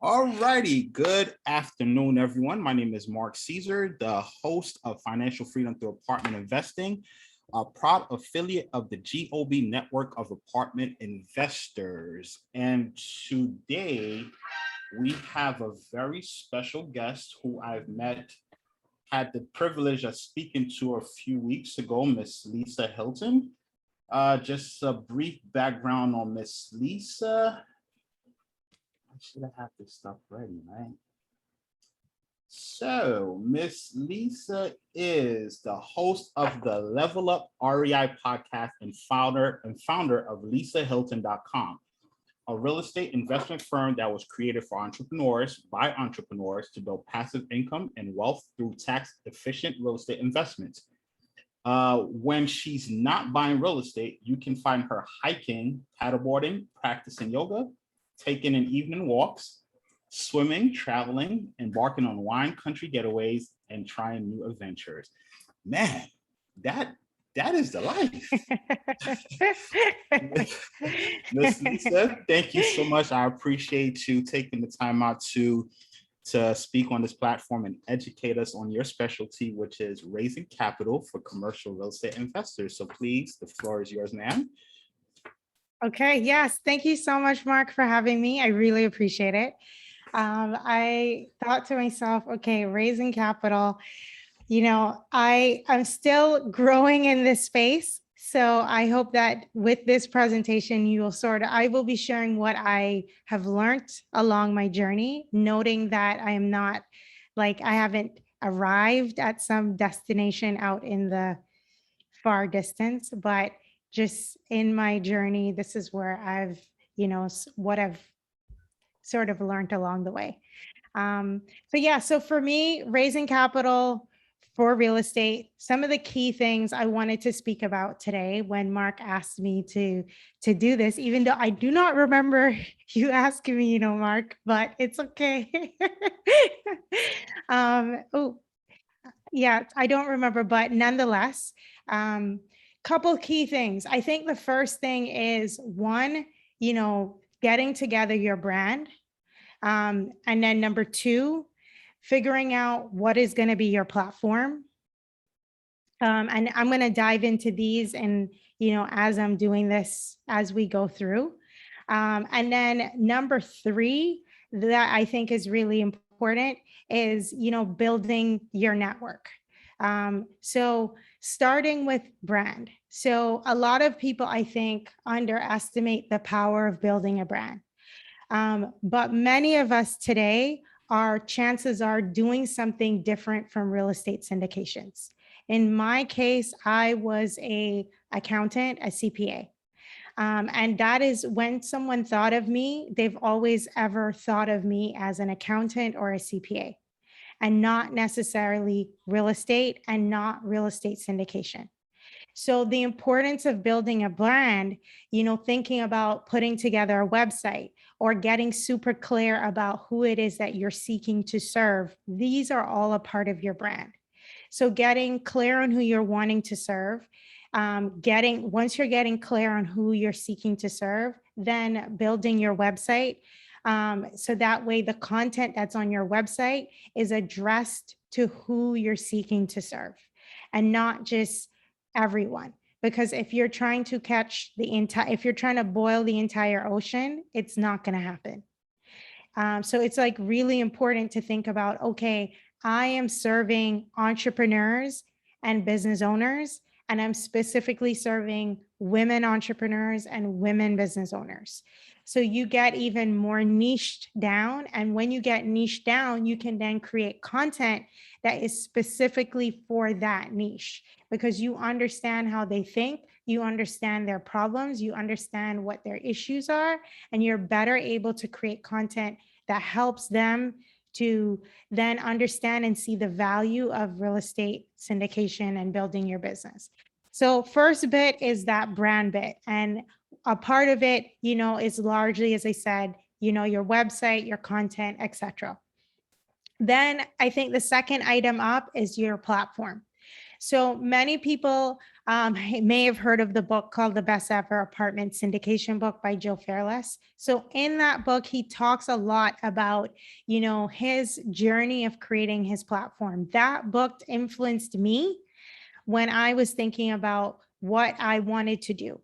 All righty. Good afternoon, everyone. My name is Mark Caesar, the host of Financial Freedom Through Apartment Investing, a proud affiliate of the GOB Network of Apartment Investors. And today we have a very special guest who had the privilege of speaking to a few weeks ago, Miss Lisa Hylton. Just a brief background on Miss Lisa. I should have had this stuff ready, right? So, Miss Lisa is the host of the Level Up REI Podcast and founder of LisaHylton.com, a real estate investment firm that was created for entrepreneurs by entrepreneurs to build passive income and wealth through tax-efficient real estate investments. When she's not buying real estate, you can find her hiking, paddleboarding, practicing yoga, taking in evening walks, swimming, traveling, embarking on wine country getaways, and trying new adventures. Man, that is the life. Miss Lisa, thank you so much. I appreciate you taking the time out to speak on this platform and educate us on your specialty, which is raising capital for commercial real estate investors. So please, the floor is yours, ma'am. Okay, yes. Thank you so much, Mark, for having me. I really appreciate it. I thought to myself, okay, raising capital, I'm still growing in this space. So I hope that with this presentation, I will be sharing what I have learned along my journey, noting that I am not I haven't arrived at some destination out in the far distance, but just in my journey, this is where what I've sort of learned along the way. So for me, raising capital for real estate, some of the key things I wanted to speak about today when Mark asked me to do this, even though I do not remember you asking me, Mark, but it's okay. I don't remember, but nonetheless, couple key things. I think the first thing is one, getting together your brand. And then number two, figuring out what is going to be your platform. And I'm going to dive into these and, as I'm doing this, as we go through. And then number three, that I think is really important is, building your network. So starting with brand. So a lot of people, I think, underestimate the power of building a brand. But many of us today chances are doing something different from real estate syndications. In my case, I was an accountant, a CPA. And that is when someone thought of me, they've always ever thought of me as an accountant or a CPA, and not necessarily real estate and not real estate syndication. So the importance of building a brand, thinking about putting together a website or getting super clear about who it is that you're seeking to serve, these are all a part of your brand. So getting clear on who you're wanting to serve, once you're getting clear on who you're seeking to serve, then building your website. So that way the content that's on your website is addressed to who you're seeking to serve and not just everyone. Because if you're trying to if you're trying to boil the entire ocean, it's not going to happen. So it's really important to think about, okay, I am serving entrepreneurs and business owners, and I'm specifically serving women entrepreneurs and women business owners. So you get even more niched down. And when you get niched down, you can then create content that is specifically for that niche, because you understand how they think, you understand their problems, you understand what their issues are, and you're better able to create content that helps them to then understand and see the value of real estate syndication and building your business. So first bit is that brand bit. And a part of it, is largely, as I said, your website, your content, etc. Then I think the second item up is your platform. So many people You may have heard of the book called The Best Ever Apartment Syndication Book by Joe Fairless. So in that book, he talks a lot about, his journey of creating his platform. That book influenced me when I was thinking about what I wanted to do.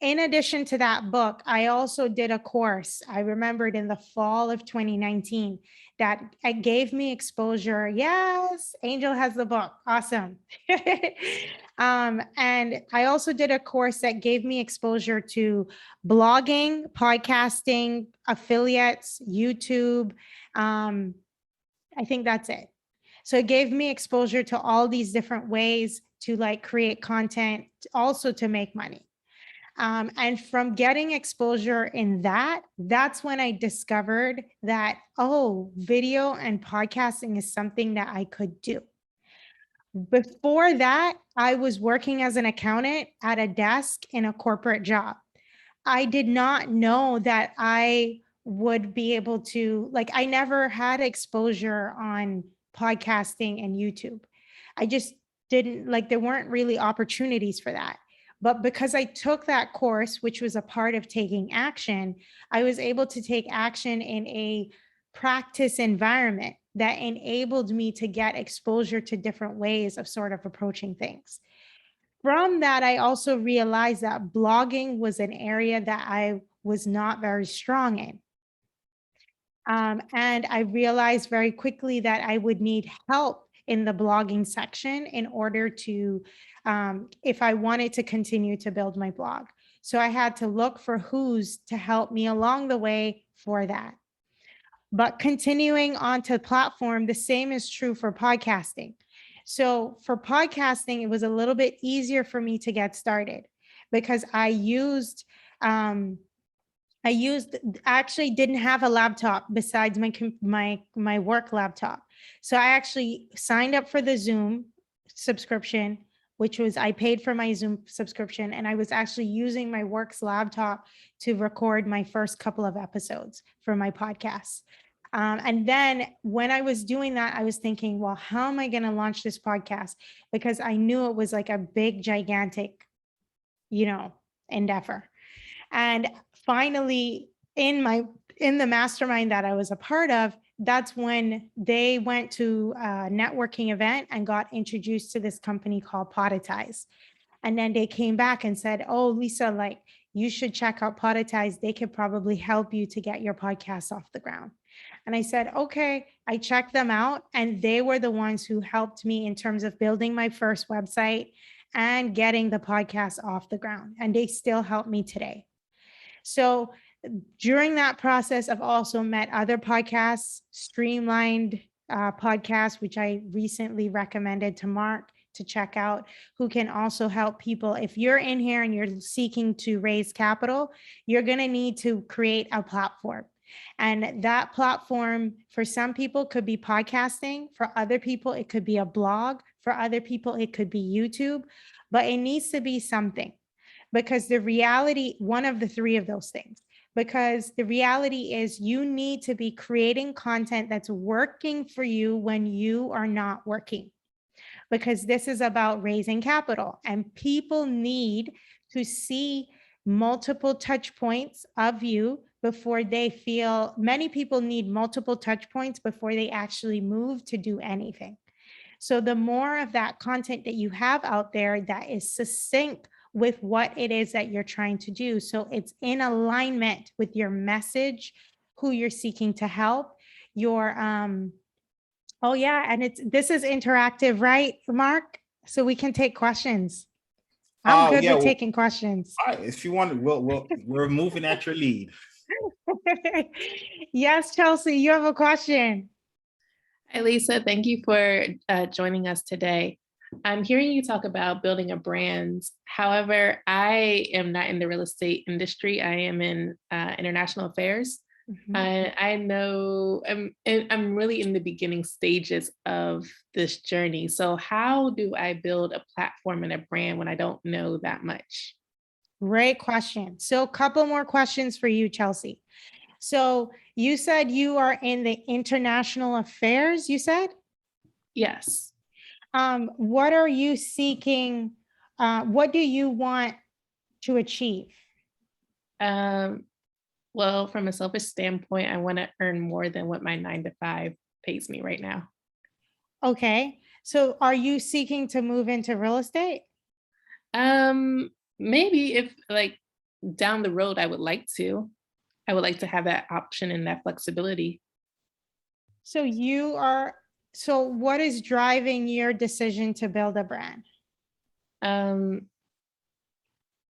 In addition to that book, I also did a course. I remembered in the fall of 2019 that it gave me exposure. Yes, Angel has the book. Awesome. And I also did a course that gave me exposure to blogging, podcasting, affiliates, YouTube. I think that's it. So it gave me exposure to all these different ways to create content, also to make money. And from getting exposure in that's when I discovered that, video and podcasting is something that I could do. Before that, I was working as an accountant at a desk in a corporate job. I did not know that I would be able to, I never had exposure on podcasting and YouTube. I just didn't, there weren't really opportunities for that. But because I took that course, which was a part of taking action, I was able to take action in a practice environment that enabled me to get exposure to different ways of sort of approaching things. From that, I also realized that blogging was an area that I was not very strong in. And I realized very quickly that I would need help in the blogging section in order to, if I wanted to continue to build my blog. So I had to look for who's to help me along the way for that. But continuing on to platform, the same is true for podcasting. So for podcasting, it was a little bit easier for me to get started because I actually didn't have a laptop besides my work laptop. So I actually signed up for the Zoom subscription, which was, I paid for my Zoom subscription, and I was actually using my work's laptop to record my first couple of episodes for my podcast. And then when I was doing that, I was thinking, well, how am I going to launch this podcast? Because I knew it was a big, gigantic, endeavor. And finally, in the mastermind that I was a part of, that's when they went to a networking event and got introduced to this company called Podetize. And then they came back and said, oh, Lisa, you should check out Podetize. They could probably help you to get your podcast off the ground. And I said, okay, I checked them out. And they were the ones who helped me in terms of building my first website and getting the podcast off the ground. And they still help me today. So during that process, I've also met other podcasts, Streamlined podcast, which I recently recommended to Mark to check out, who can also help people. If you're in here and you're seeking to raise capital, you're going to need to create a platform. And that platform for some people could be podcasting. For other people, it could be a blog. For other people, it could be YouTube, but it needs to be something. Because the reality, one of the three of those things, because the reality is you need to be creating content that's working for you when you are not working. Because this is about raising capital, and people need to see multiple touch points of you before they feel, many people need multiple touch points before they actually move to do anything. So the more of that content that you have out there that is succinct with what it is that you're trying to do, so it's in alignment with your message, who you're seeking to help, your oh yeah, and this is interactive, right, Mark? So we can take questions. I'm good with taking questions. All right, if you want, we're moving at your lead. Yes, Chelsea, you have a question. Hi, Lisa. Thank you for joining us today. I'm hearing you talk about building a brand. However, I am not in the real estate industry. I am in international affairs. Mm-hmm. I know I'm really in the beginning stages of this journey. So how do I build a platform and a brand when I don't know that much? Great question. So a couple more questions for you, Chelsea. So you said you are in the international affairs, you said? Yes. What are you seeking what do you want to achieve? Well, from a selfish standpoint, I want to earn more than what my 9 to 5 pays me right now. Okay. So are you seeking to move into real estate? Maybe if like down the road, I would like to have that option and that flexibility. So so what is driving your decision to build a brand?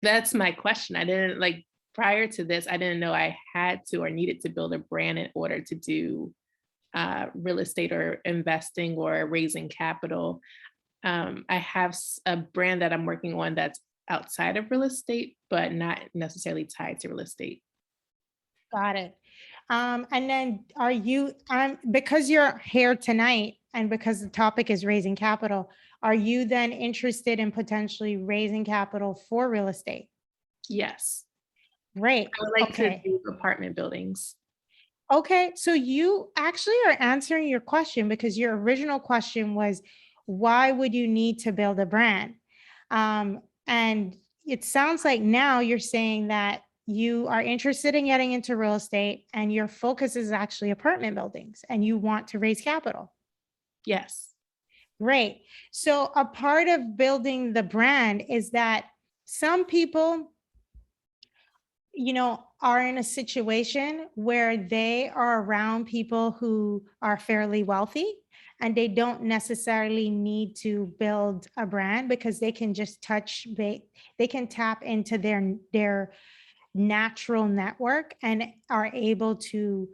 That's my question. I didn't prior to this, I didn't know I had to or needed to build a brand in order to do real estate or investing or raising capital. I have a brand that I'm working on that's outside of real estate, but not necessarily tied to real estate. Got it. And then are you, because you're here tonight and because the topic is raising capital, are you then interested in potentially raising capital for real estate? Yes. Great. I would like to do apartment buildings. Okay. So you actually are answering your question, because your original question was, why would you need to build a brand? And it sounds like now you're saying that you are interested in getting into real estate and your focus is actually apartment buildings and you want to raise capital. Yes. Great. So a part of building the brand is that some people, are in a situation where they are around people who are fairly wealthy and they don't necessarily need to build a brand because they can just they can tap into their natural network and are able to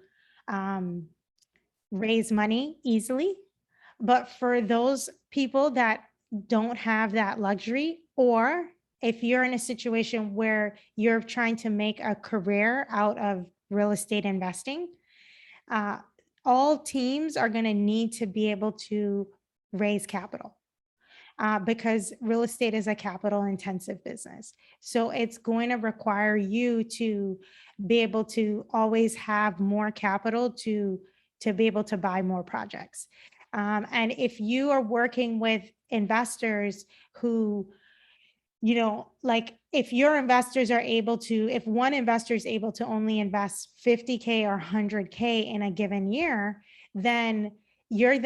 raise money easily. But for those people that don't have that luxury, or if you're in a situation where you're trying to make a career out of real estate investing, all teams are going to need to be able to raise capital. Because real estate is a capital intensive business. So it's going to require you to be able to always have more capital to be able to buy more projects. And if you are working with investors who, if your investors are able to, if one investor is able to only invest 50K or 100K in a given year, then you're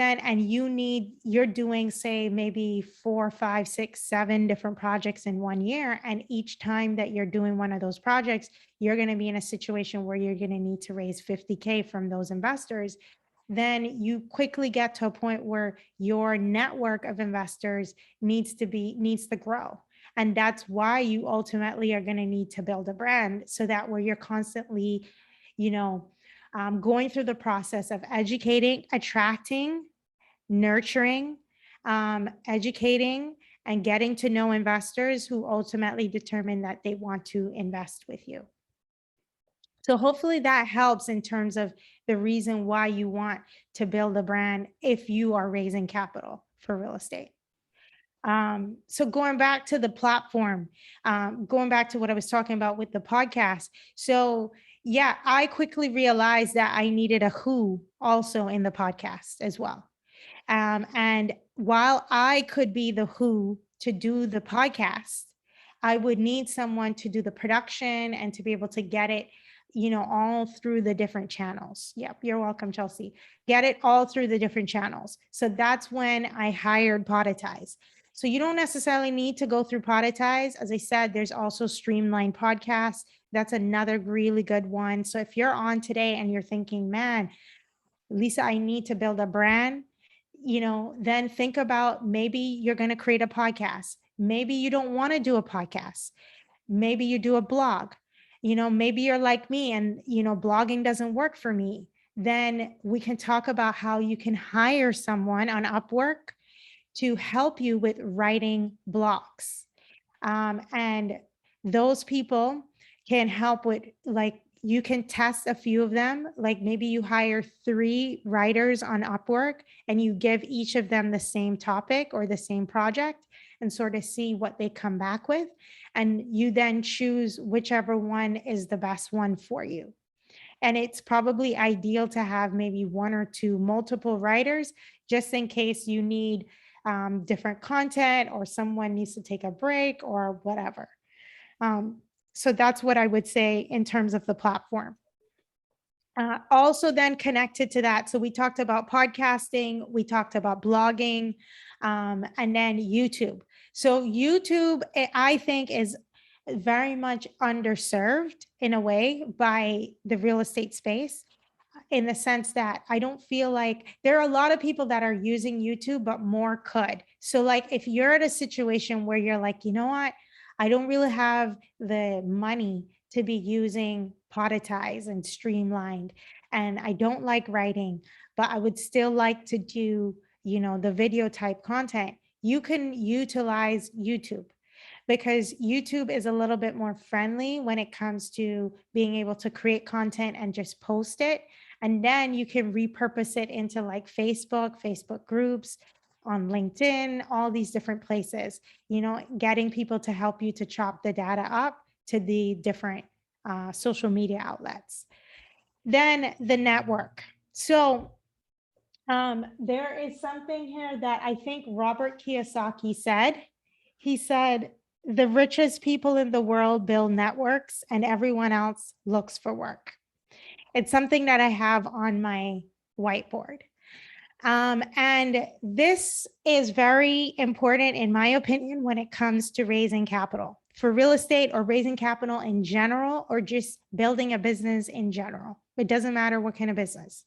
doing, say, maybe 4, 5, 6, 7 different projects in 1 year. And each time that you're doing one of those projects, you're going to be in a situation where you're going to need to raise 50K from those investors. Then you quickly get to a point where your network of investors needs to grow. And that's why you ultimately are going to need to build a brand, so that where you're constantly, going through the process of educating, attracting, nurturing, educating, and getting to know investors who ultimately determine that they want to invest with you. So hopefully that helps in terms of the reason why you want to build a brand if you are raising capital for real estate. So going back to the platform, going back to what I was talking about with the podcast. So yeah, I quickly realized that I needed a who also in the podcast as well. And while I could be the who to do the podcast, I would need someone to do the production and to be able to get it, all through the different channels. Yep. You're welcome, Chelsea. Get it all through the different channels. So that's when I hired Podetize. So you don't necessarily need to go through Podetize. As I said, there's also Streamline Podcasts. That's another really good one. So if you're on today and you're thinking, man, Lisa, I need to build a brand, then think about, maybe you're going to create a podcast. Maybe you don't want to do a podcast. Maybe you do a blog. Maybe you're like me and, blogging doesn't work for me. Then we can talk about how you can hire someone on Upwork to help you with writing blogs. And those people can help with, you can test a few of them. Like maybe you hire 3 writers on Upwork and you give each of them the same topic or the same project and sort of see what they come back with. And you then choose whichever one is the best one for you. And it's probably ideal to have maybe 1 or 2 multiple writers, just in case you need different content, or someone needs to take a break or whatever. So that's what I would say in terms of the platform. Also then connected to that, so we talked about podcasting, we talked about blogging, and then YouTube. So YouTube, I think, is very much underserved in a way by the real estate space, in the sense that I don't feel like there are a lot of people that are using YouTube, but more could. So like if you're at a situation where you're like, you know what, I don't really have the money to be using Podetize and Streamlined, and I don't like writing, but I would still like to do, the video type content, you can utilize YouTube, because YouTube is a little bit more friendly when it comes to being able to create content and just post it. And then you can repurpose it into like Facebook groups, on LinkedIn, all these different places, getting people to help you to chop the data up to the different social media outlets. Then the network. So there is something here that I think Robert Kiyosaki said. He said, the richest people in the world build networks and everyone else looks for work. It's something that I have on my whiteboard. And this is very important, in my opinion, when it comes to raising capital for real estate, or raising capital in general, or just building a business in general. It doesn't matter what kind of business.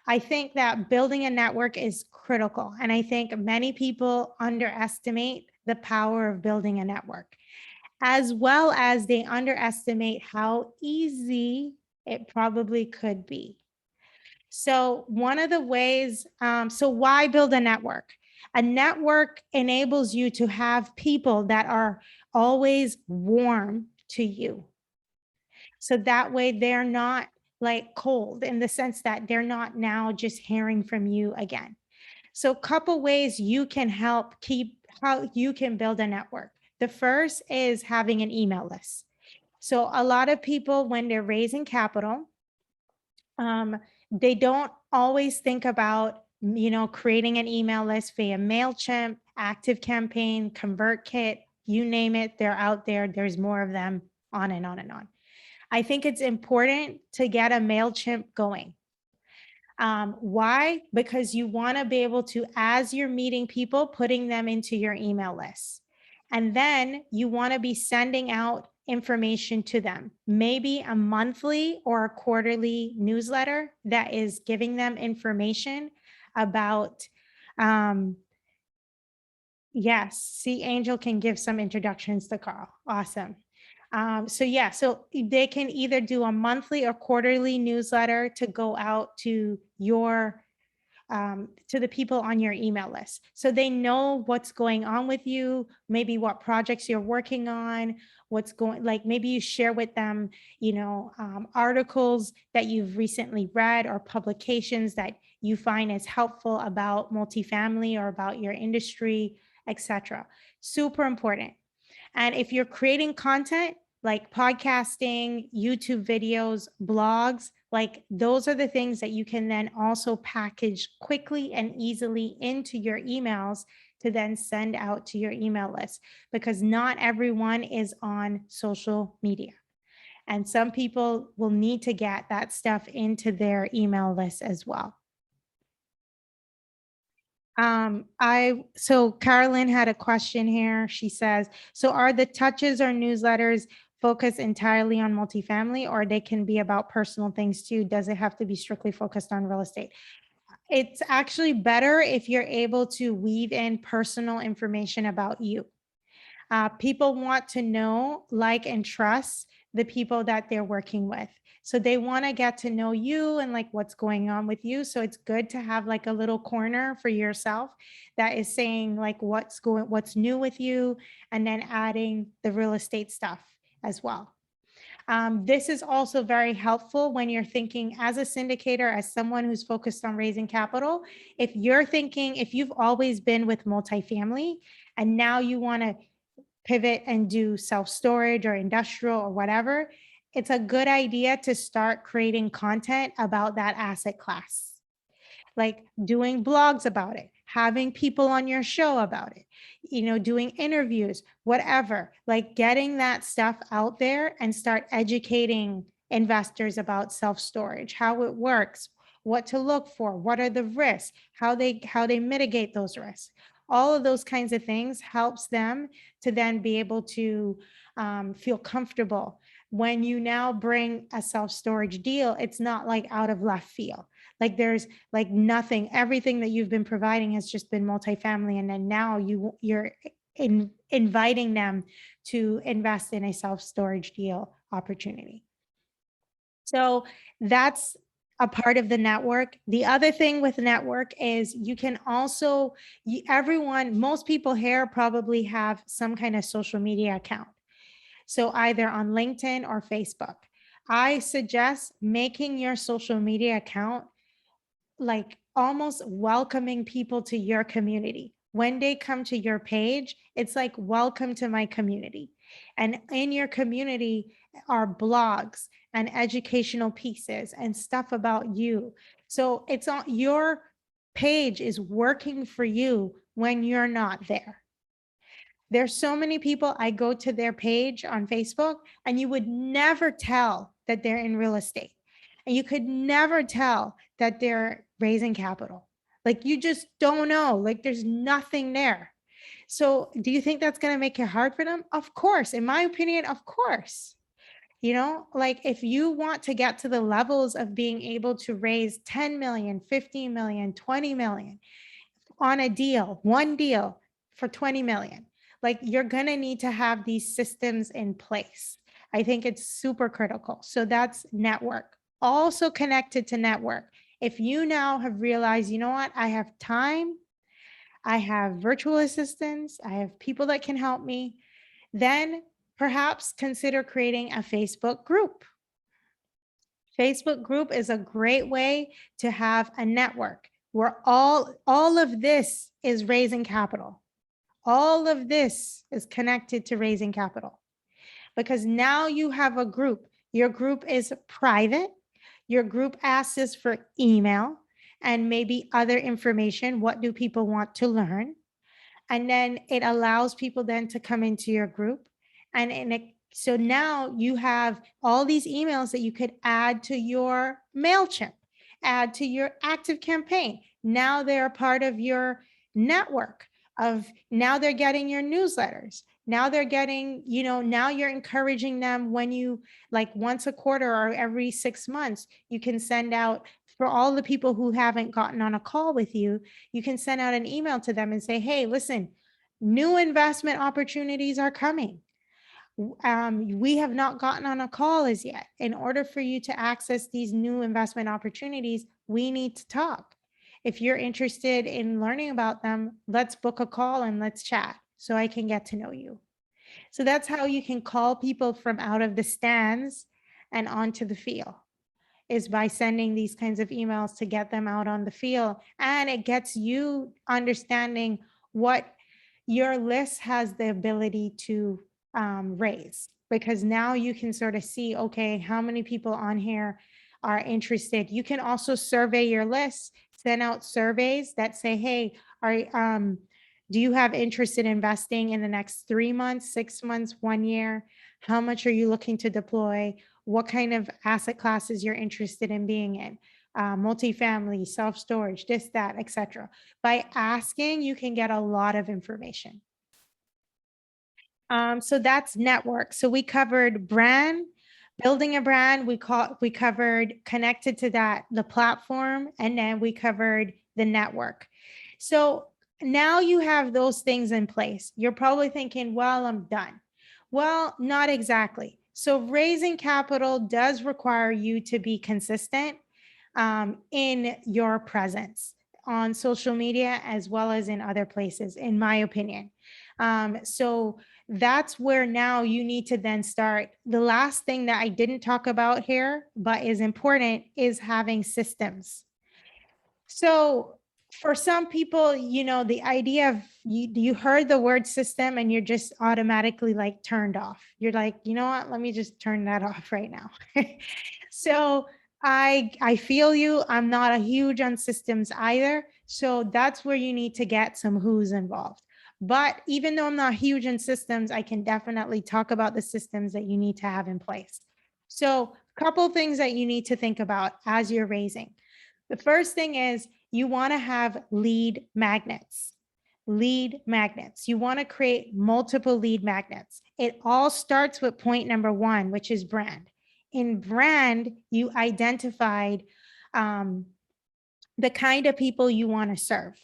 I think that building a network is critical. And I think many people underestimate the power of building a network, as well as they underestimate how easy it probably could be. So one of the ways, so why build a network? A network enables you to have people that are always warm to you. So that way they're not like cold, in the sense that they're not now just hearing from you again. So a couple ways you can help how you can build a network. The first is having an email list. So a lot of people, when they're raising capital, they don't always think about, creating an email list via MailChimp, ActiveCampaign, ConvertKit, you name it, they're out there. There's more of them, on and on and on. I think it's important to get a MailChimp going. Why? Because you want to be able to, as you're meeting people, putting them into your email list. And then you want to be sending out information to them, maybe a monthly or a quarterly newsletter that is giving them information about, yes, see, Angel can give some introductions to Carl. Awesome. So they can either do a monthly or quarterly newsletter to go out to your to the people on your email list, so they know what's going on with you, maybe what projects you're working on, like maybe you share with them, articles that you've recently read, or publications that you find is helpful about multifamily or about your industry, etc. Super important. And if you're creating content like podcasting, YouTube videos, blogs, like those are the things that you can then also package quickly and easily into your emails to then send out to your email list, because not everyone is on social media. And some people will need to get that stuff into their email list as well. So Carolyn had a question here. She says, so are the touches or newsletters focused entirely on multifamily, or they can be about personal things too? Does it have to be strictly focused on real estate? It's actually better if you're able to weave in personal information about you. People want to know, like, and trust the people that they're working with. So they want to get to know you and like what's going on with you. So it's good to have like a little corner for yourself that is saying like what's new with you, and then adding the real estate stuff as well. This is also very helpful when you're thinking as a syndicator, as someone who's focused on raising capital. If you've always been with multifamily and now you want to pivot and do self-storage or industrial or whatever, it's a good idea to start creating content about that asset class, like doing blogs about it, having people on your show about it, doing interviews, whatever, like getting that stuff out there and start educating investors about self-storage, how it works, what to look for, what are the risks, how they mitigate those risks. All of those kinds of things helps them to then be able to feel comfortable. When you now bring a self-storage deal, it's not like out of left field. Like there's like nothing, everything that you've been providing has just been multifamily. And then now you're inviting them to invest in a self-storage deal opportunity. So that's a part of the network. The other thing with network is you can also, most people here probably have some kind of social media account. So either on LinkedIn or Facebook. I suggest making your social media account like almost welcoming people to your community. When they come to your page, it's like, welcome to my community. And in your community are blogs and educational pieces and stuff about you. So it's on your page is working for you when you're not there. There's so many people, I go to their page on Facebook and you would never tell that they're in real estate. And you could never tell that they're raising capital. Like you just don't know, like there's nothing there. So do you think that's going to make it hard for them? Of course. In my opinion, of course. Like if you want to get to the levels of being able to raise 10 million, 15 million, 20 million on a deal, one deal for 20 million, like you're going to need to have these systems in place. I think it's super critical. So that's network. Also connected to network. If you now have realized, you know what, I have time, I have virtual assistants, I have people that can help me, then perhaps consider creating a Facebook group. Facebook group is a great way to have a network where all of this is raising capital. All of this is connected to raising capital because now you have a group. Your group is private. Your group asks for email and maybe other information. What do people want to learn? And then it allows people then to come into your group. So now you have all these emails that you could add to your MailChimp, add to your active campaign. Now they're a part of your network now they're getting your newsletters. Now they're getting, now you're encouraging them when you like once a quarter or every 6 months, you can send out for all the people who haven't gotten on a call with you, you can send out an email to them and say, hey, listen, new investment opportunities are coming. We have not gotten on a call as yet. In order for you to access these new investment opportunities, we need to talk. If you're interested in learning about them, let's book a call and let's chat so I can get to know you. So that's how you can call people from out of the stands and onto the field, is by sending these kinds of emails to get them out on the field. And it gets you understanding what your list has the ability to raise, because now you can sort of see, okay, how many people on here are interested. You can also survey your list, send out surveys that say, hey, do you have interest in investing in the next 3 months, 6 months, 1 year? How much are you looking to deploy? What kind of asset classes you're interested in being in? Multifamily, self-storage, this, that, etc. By asking, you can get a lot of information. So that's network. So we covered brand, building a brand. We covered connected to that, the platform, and then we covered the network. So now you have those things in place. You're probably thinking, well, I'm done. Well, not exactly. So raising capital does require you to be consistent in your presence on social media as well as in other places, in my opinion. So that's where now you need to then start. The last thing that I didn't talk about here, but is important, is having systems. So for some people, the idea of you heard the word system and you're just automatically like turned off. You're like, you know what, let me just turn that off right now. So I feel you. I'm not a huge on systems either. So that's where you need to get some who's involved. But even though I'm not huge in systems, I can definitely talk about the systems that you need to have in place. So a couple of things that you need to think about as you're raising. The first thing is you want to have lead magnets. Lead magnets. You want to create multiple lead magnets. It all starts with point number one, which is brand. In brand, you identified the kind of people you want to serve.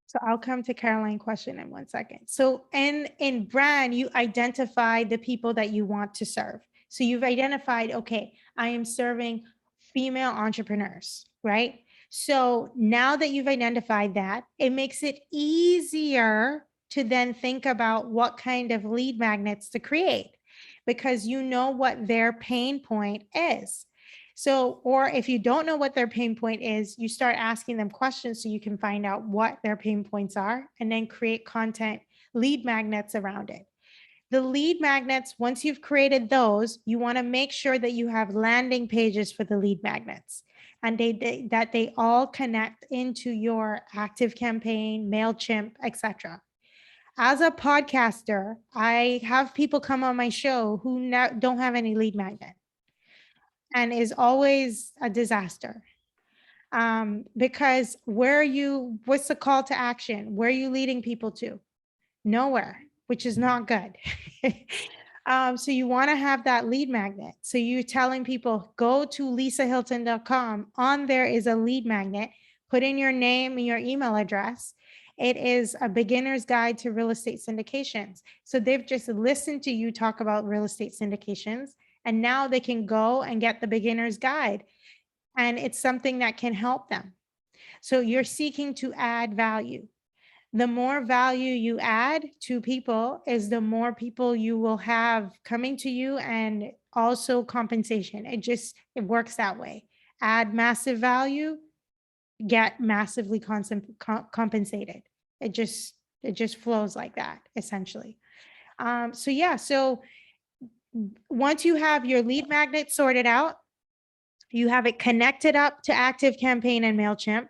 So I'll come to Caroline's question in 1 second. So in brand, you identify the people that you want to serve. So you've identified, okay, I am serving female entrepreneurs, right? So now that you've identified that, it makes it easier to then think about what kind of lead magnets to create because you know what their pain point is. So, or if you don't know what their pain point is, you start asking them questions so you can find out what their pain points are and then create content, lead magnets around it. The lead magnets, once you've created those, you want to make sure that you have landing pages for the lead magnets and that they all connect into your active campaign, MailChimp, etc. As a podcaster, I have people come on my show who don't have any lead magnet and is always a disaster. Because what's the call to action? Where are you leading people to? Nowhere, which is not good. So you want to have that lead magnet. So you're telling people, go to lisahylton.com. On there is a lead magnet. Put in your name and your email address. It is a beginner's guide to real estate syndications. So they've just listened to you talk about real estate syndications, and now they can go and get the beginner's guide. And it's something that can help them. So you're seeking to add value. The more value you add to people is the more people you will have coming to you, and also compensation. It works that way. Add massive value, get massively compensated. It just flows like that, essentially. So once you have your lead magnet sorted out, you have it connected up to Active Campaign and MailChimp.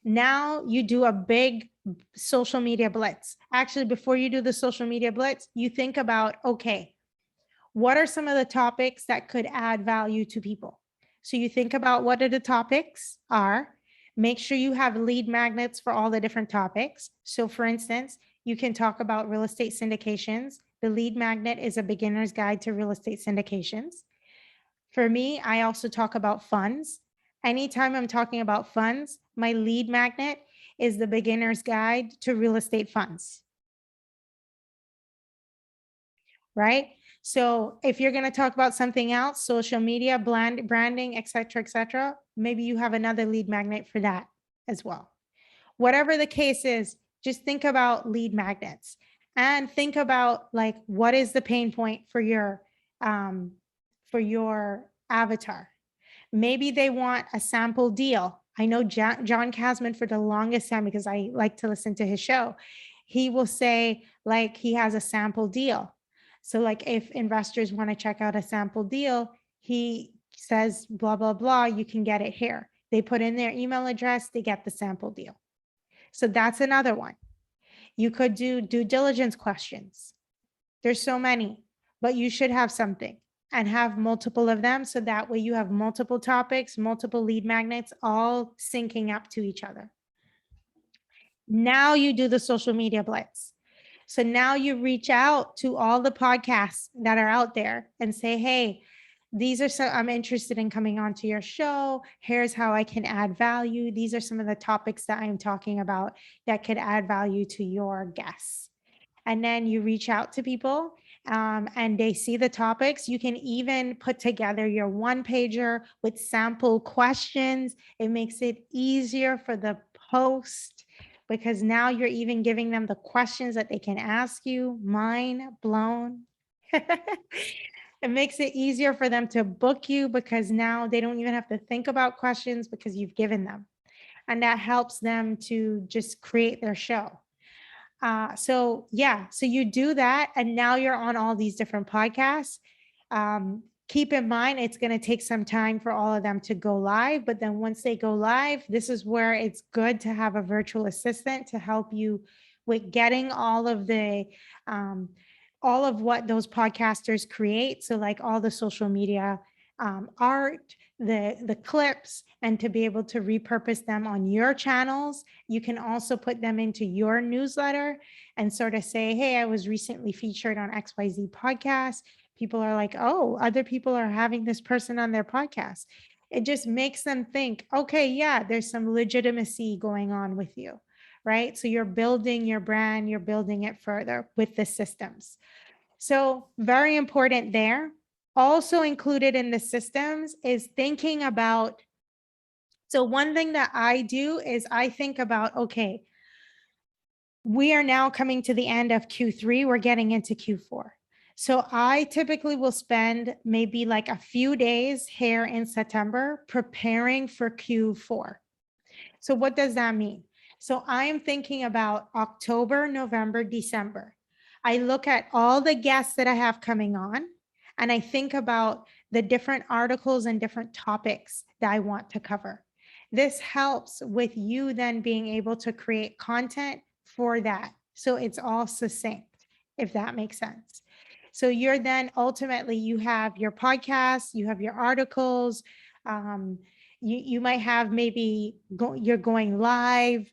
Now you do a big social media blitz. Actually, before you do the social media blitz, you think about, okay, what are some of the topics that could add value to people? So you think about what are the topics are. Make sure you have lead magnets for all the different topics. So for instance, you can talk about real estate syndications. The lead magnet is a beginner's guide to real estate syndications. For me, I also talk about funds. Anytime I'm talking about funds, my lead magnet is the beginner's guide to real estate funds. Right? So if you're going to talk about something else, social media, branding, et cetera, maybe you have another lead magnet for that as well. Whatever the case is, just think about lead magnets and think about like, what is the pain point for your avatar? Maybe they want a sample deal. I know John Kasman for the longest time, because I like to listen to his show, he will say like he has a sample deal. So like if investors want to check out a sample deal, he says, blah, blah, blah, you can get it here. They put in their email address, they get the sample deal. So that's another one. You could do due diligence questions. There's so many, but you should have something and have multiple of them. So that way you have multiple topics, multiple lead magnets, all syncing up to each other. Now you do the social media blitz. So now you reach out to all the podcasts that are out there and say, hey, these are some, I'm interested in coming onto your show. Here's how I can add value. These are some of the topics that I'm talking about that could add value to your guests. And then you reach out to people and they see the topics. You can even put together your one pager with sample questions. It makes it easier for the post, because now you're even giving them the questions that they can ask you. Mind blown. It makes it easier for them to book you, because now they don't even have to think about questions because you've given them. And that helps them to just create their show. So you do that, and now you're on all these different podcasts. keep in mind, it's going to take some time for all of them to go live. But then once they go live, this is where it's good to have a virtual assistant to help you with getting all of what those podcasters create. So like all the social media art, the clips, and to be able to repurpose them on your channels. You can also put them into your newsletter and sort of say, hey, I was recently featured on XYZ podcast. People are like, oh, other people are having this person on their podcast. It just makes them think, okay, yeah, there's some legitimacy going on with you, right? So you're building your brand, you're building it further with the systems. So very important there. Also included in the systems is thinking about, so one thing that I do is I think about, okay, we are now coming to the end of Q3, we're getting into Q4. So I typically will spend maybe like a few days here in September preparing for Q4. So what does that mean? So I'm thinking about October, November, December. I look at all the guests that I have coming on, and I think about the different articles and different topics that I want to cover. This helps with you then being able to create content for that. So it's all succinct, if that makes sense. So you're then ultimately, you have your podcast, you have your articles, you might have maybe you're going live,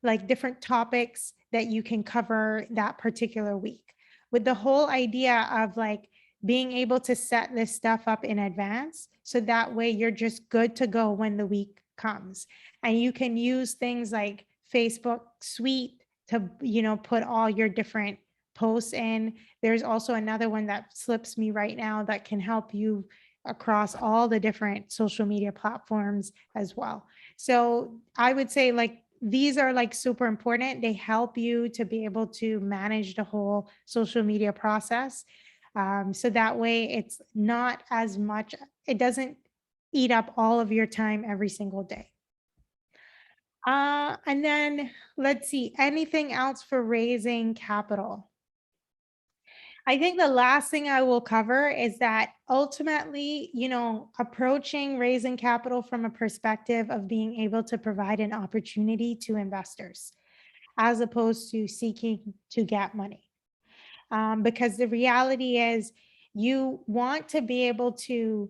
like different topics that you can cover that particular week, with the whole idea of like being able to set this stuff up in advance. So that way you're just good to go when the week comes. And you can use things like Facebook Suite to, put all your different posts in. There's also another one that slips me right now that can help you across all the different social media platforms as well. So I would say like these are like super important. They help you to be able to manage the whole social media process. So that way it's not as much, it doesn't eat up all of your time every single day. And then let's see, anything else for raising capital? I think the last thing I will cover is that ultimately, approaching raising capital from a perspective of being able to provide an opportunity to investors, as opposed to seeking to get money. Because the reality is you want to be able to,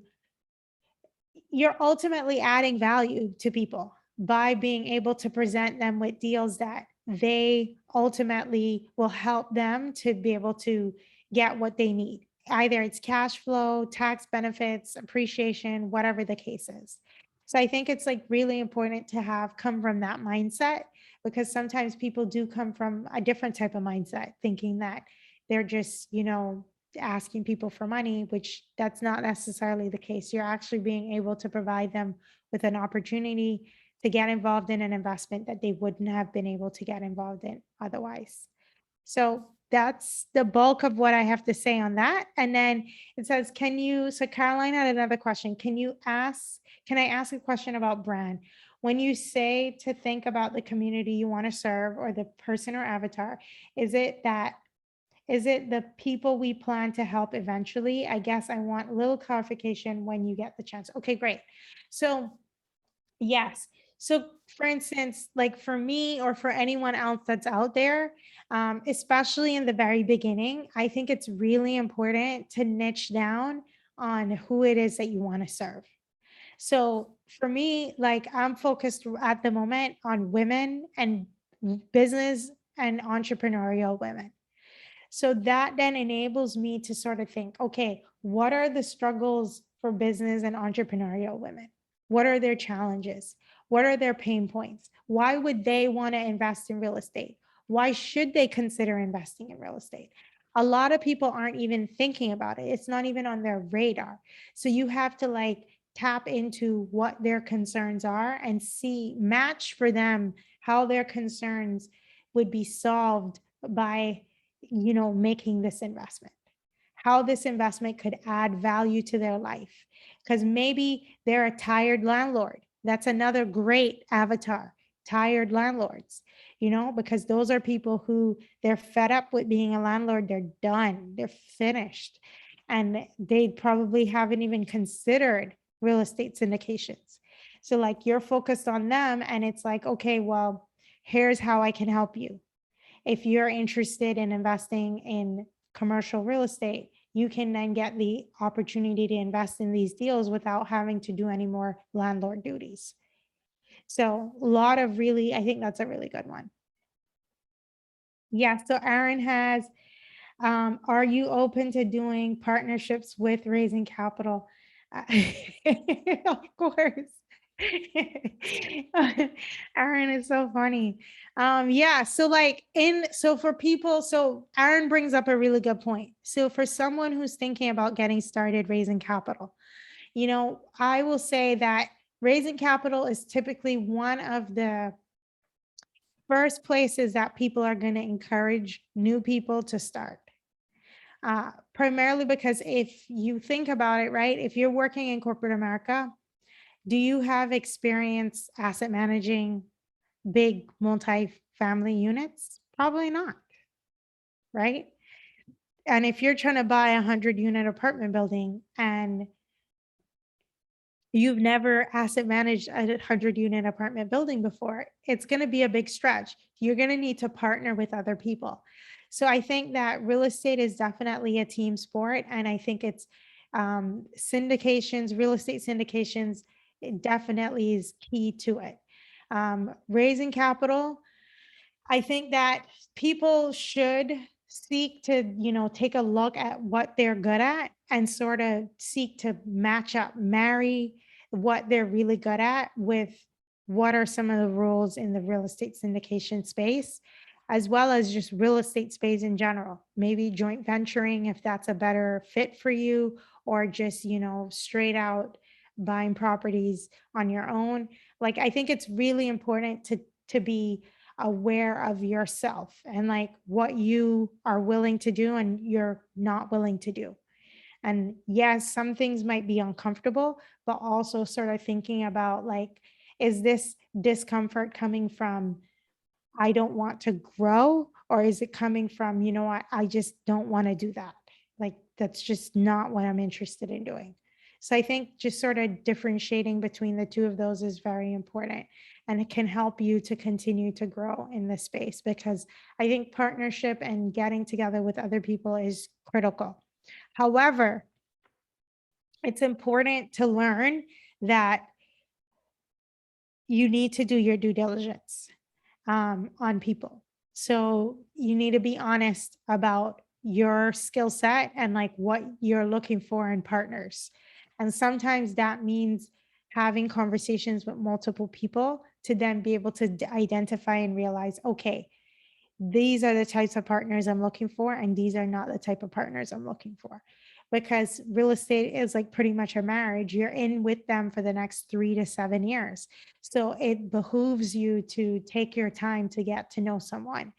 you're ultimately adding value to people by being able to present them with deals that they ultimately will help them to be able to get what they need. Either it's cash flow, tax benefits, appreciation, whatever the case is. So I think it's like really important to have come from that mindset, because sometimes people do come from a different type of mindset, thinking that they're just, asking people for money, which that's not necessarily the case. You're actually being able to provide them with an opportunity to get involved in an investment that they wouldn't have been able to get involved in otherwise. So that's the bulk of what I have to say on that. And then it says, so Caroline had another question. Can I ask a question about brand? When you say to think about the community you want to serve or the person or avatar, is it the people we plan to help eventually? I guess I want a little clarification when you get the chance. Okay, great. So yes. So for instance, like for me or for anyone else that's out there, especially in the very beginning, I think it's really important to niche down on who it is that you want to serve. So for me, like I'm focused at the moment on women and business and entrepreneurial women. So that then enables me to sort of think, okay, what are the struggles for business and entrepreneurial women? What are their challenges? What are their pain points? Why would they want to invest in real estate? Why should they consider investing in real estate? A lot of people aren't even thinking about it. It's not even on their radar. So you have to like tap into what their concerns are and match for them how their concerns would be solved by making this investment, how this investment could add value to their life. Because maybe they're a tired landlord. That's another great avatar, tired landlords, because those are people who they're fed up with being a landlord. They're done. They're finished. and they probably haven't even considered real estate syndications. So like you're focused on them and it's like, okay, well, here's how I can help you. If you're interested in investing in commercial real estate, you can then get the opportunity to invest in these deals without having to do any more landlord duties. So a lot of really, I think that's a really good one. Yeah, so Aaron has, are you open to doing partnerships with raising capital? Of course. Aaron is so funny. Yeah, so like so for people, so Aaron brings up a really good point. So for someone who's thinking about getting started raising capital, I will say that raising capital is typically one of the first places that people are going to encourage new people to start. Primarily because if you think about it, right, if you're working in corporate America, do you have experience asset managing big multi-family units? Probably not, right? And if you're trying to buy a 100-unit apartment building and you've never asset managed a 100-unit apartment building before, it's going to be a big stretch. You're going to need to partner with other people. So I think that real estate is definitely a team sport. And I think it's syndications, real estate syndications, it definitely is key to it. Raising capital, I think that people should seek to, take a look at what they're good at and sort of seek to match up, marry what they're really good at with what are some of the rules in the real estate syndication space, as well as just real estate space in general. Maybe joint venturing if that's a better fit for you, or just, straight out buying properties on your own. Like, I think it's really important to be aware of yourself and like what you are willing to do and you're not willing to do. And yes, some things might be uncomfortable, but also sort of thinking about like, is this discomfort coming from, I don't want to grow, or is it coming from, I just don't want to do that. Like, that's just not what I'm interested in doing. So I think just sort of differentiating between the two of those is very important. And it can help you to continue to grow in this space, because I think partnership and getting together with other people is critical. However, it's important to learn that you need to do your due diligence on people. So you need to be honest about your skill set and like what you're looking for in partners. And sometimes that means having conversations with multiple people to then be able to identify and realize, okay, these are the types of partners I'm looking for, and these are not the type of partners I'm looking for. Because real estate is like pretty much a marriage. You're in with them for the next 3 to 7 years. So it behooves you to take your time to get to know someone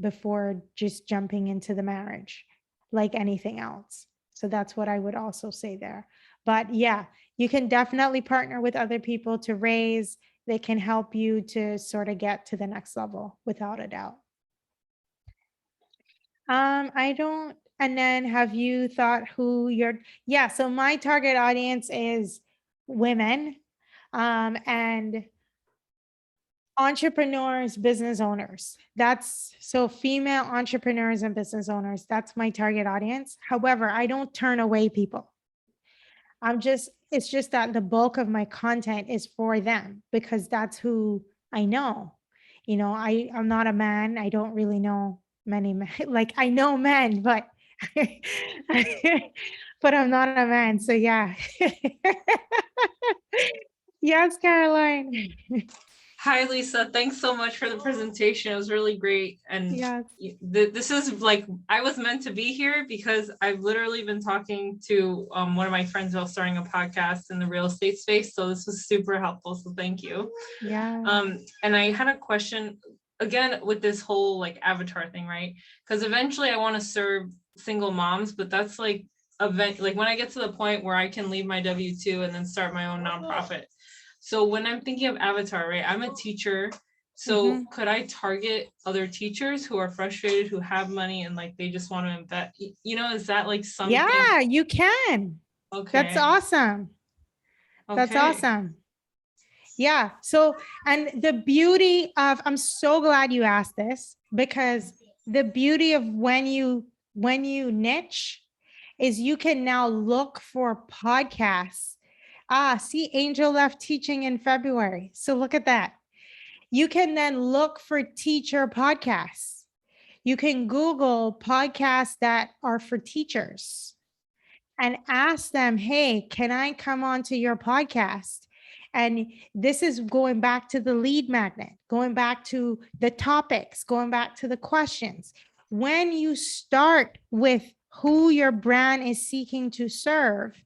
before just jumping into the marriage, like anything else. So that's what I would also say there. But yeah, you can definitely partner with other people to raise. They can help you to sort of get to the next level without a doubt. I don't, and then have you thought who yeah, so my target audience is women, and entrepreneurs, business owners. So female entrepreneurs and business owners, that's my target audience. However, I don't turn away people. It's just that the bulk of my content is for them because that's who I know. I'm not a man. I don't really know many men. Like, I know men, but but I'm not a man. So yeah. Yes, Caroline. Hi, Lisa. Thanks so much for the presentation. It was really great. And Yes. this is like, I was meant to be here because I've literally been talking to one of my friends about starting a podcast in the real estate space. So this was super helpful. So thank you. Yeah. And I had a question again with this whole like avatar thing, right? Because eventually I want to serve single moms, but that's like when I get to the point where I can leave my W-2 and then start my own nonprofit. So when I'm thinking of avatar, right, I'm a teacher So could I target other teachers who are frustrated, who have money and like they just want to invest? Is that like something? Yeah, you can. Okay. That's awesome. That's Okay. awesome. Yeah. So, and the beauty of, I'm so glad you asked this, because the beauty of when you niche is you can now look for podcasts. See, Angel left teaching in February. So look at that. You can then look for teacher podcasts. You can Google podcasts that are for teachers and ask them, hey, can I come on to your podcast? And this is going back to the lead magnet, going back to the topics, going back to the questions. When you start with who your brand is seeking to serve,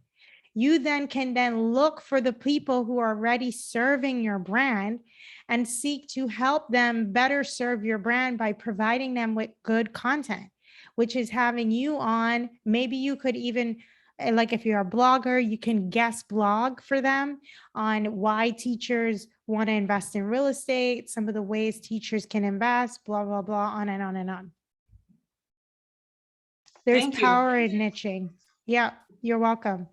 you then can then look for the people who are already serving your brand and seek to help them better serve your brand by providing them with good content, which is having you on. Maybe you could even, like if you're a blogger, you can guest blog for them on why teachers want to invest in real estate, some of the ways teachers can invest, blah, blah, blah, on and on and on. There's power in niching. Yeah, you're welcome.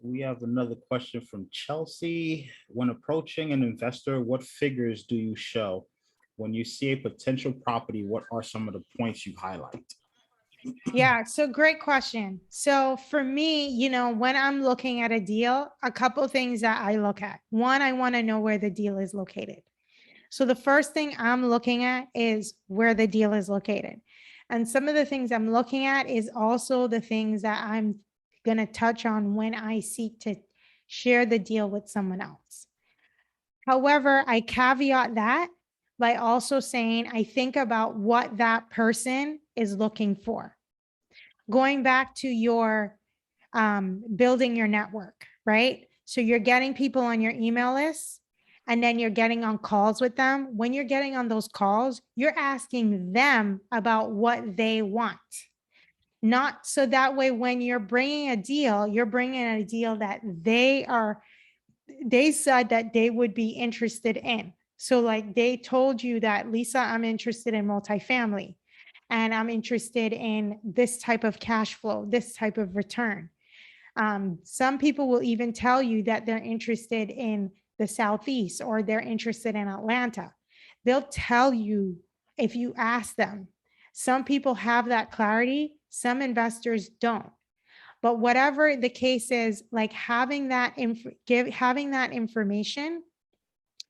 We have another question from Chelsea. When approaching an investor, what figures do you show? When you see a potential property, what are some of the points you highlight? Yeah, so great question. So for me, when I'm looking at a deal, a couple things that I look at. One, I want to know where the deal is located. So the first thing I'm looking at is where the deal is located. And some of the things I'm looking at is also the things that I'm going to touch on when I seek to share the deal with someone else. However, I caveat that by also saying, I think about what that person is looking for. Going back to your building your network, right? So you're getting people on your email list, and then you're getting on calls with them. When you're getting on those calls, you're asking them about what they want. Not so that way, when you're bringing a deal, you're bringing a deal that they said that they would be interested in. So like they told you that, Lisa, I'm interested in multifamily, and I'm interested in this type of cash flow, this type of return. Some people will even tell you that they're interested in the Southeast or they're interested in Atlanta. They'll tell you if you ask them. Some people have that clarity, some investors don't. But whatever the case is, like having that information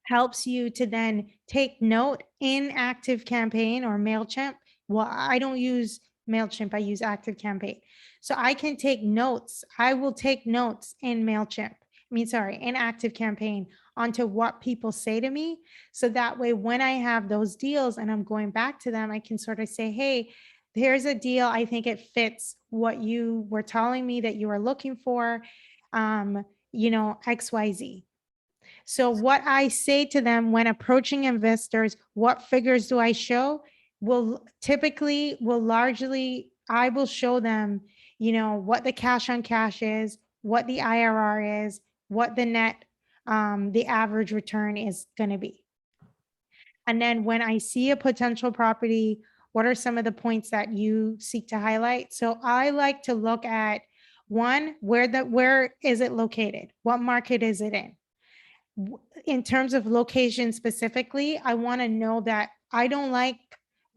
helps you to then take note in ActiveCampaign or MailChimp. Well, I don't use MailChimp, I use ActiveCampaign. So I can take notes. I will take notes in MailChimp. In ActiveCampaign onto what people say to me. So that way, when I have those deals and I'm going back to them, I can sort of say, hey, here's a deal. I think it fits what you were telling me that you were looking for, XYZ. So what I say to them when approaching investors, what figures do I show? I will show them, what the cash on cash is, what the IRR is, what the net, the average return is going to be. And then when I see a potential property, what are some of the points that you seek to highlight? So I like to look at, one, where is it located? What market is it in? In terms of location specifically, I want to know that I don't like